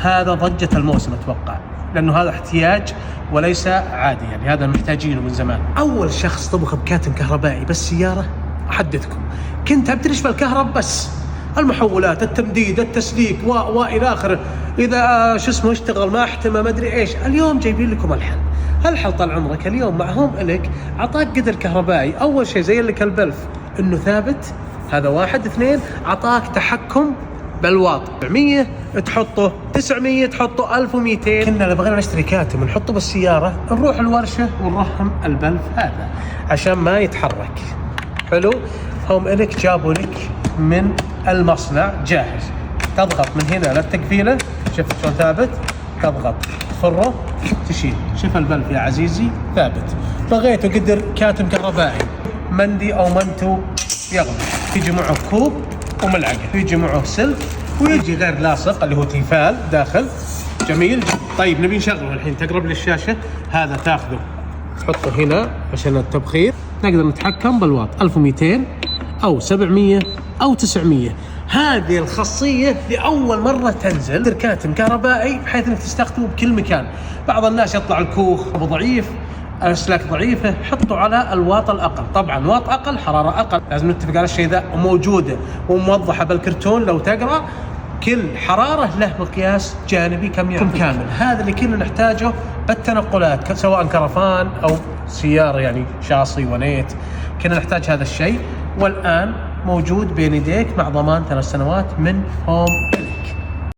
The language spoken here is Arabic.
هذا ضجة الموسم أتوقع، لأنه هذا احتياج وليس عادي، يعني هذا محتاجينه من زمان. أول شخص طبخ بكاتم كهربائي بس سيارة أحدثكم، كنت أبترش بالكهرب بس، المحولات، التمديد، التسليك وإلى آخره، إذا شو اسمه اشتغل ما احتمى ما أدري إيش. اليوم جايبين لكم الحل طال عمرك. اليوم مع هوم إلك عطاك قدر كهربائي. أول شيء زي لك البلف إنه ثابت، هذا واحد. اثنين، عطاك تحكم بالواط، 700 تحطه، 900 تحطه، 1200. كنا لو بغينا نشتري كاتم نحطه بالسيارة نروح الورشة ونرهم البلف هذا عشان ما يتحرك. حلو. هوم إلك جابوا لك من المصنع جاهز، تضغط من هنا للتقفيلة، شفت شلون ثابت، تضغط فره تشيل. شوف البلف يا عزيزي ثابت. بغيته قدر كاتم كهربائي مندي أو منتو يغلي، يجي معه كوب وملعقة، يجي معه سلك، ويجي غير لاصق اللي هو تيفال داخل. جميل. طيب نبي نشغله الحين، تقرب للشاشة. هذا تاخذه تحطه هنا عشان التبخير، نقدر نتحكم بالواط 1200 أو 700 أو 900. هذه الخاصية لأول مرة تنزل كاتم كهربائي بحيث انك تستخدمه بكل مكان. بعض الناس يطلع الكوخ ابو ضعيف، الاسلاك ضعيفة، حطوا على الواط الأقل. طبعا واط أقل حرارة أقل، لازم نتفق على الشيء ذا، وموجودة وموضحة بالكرتون لو تقرأ. كل حرارة له مقياس جانبي كم كامل. هذا اللي كنا نحتاجه بالتنقلات، سواء كرفان أو سيارة يعني شاصي ونيت، كنا نحتاج هذا الشيء. والآن موجود بين يديك مع ضمان 3 سنوات من هوم.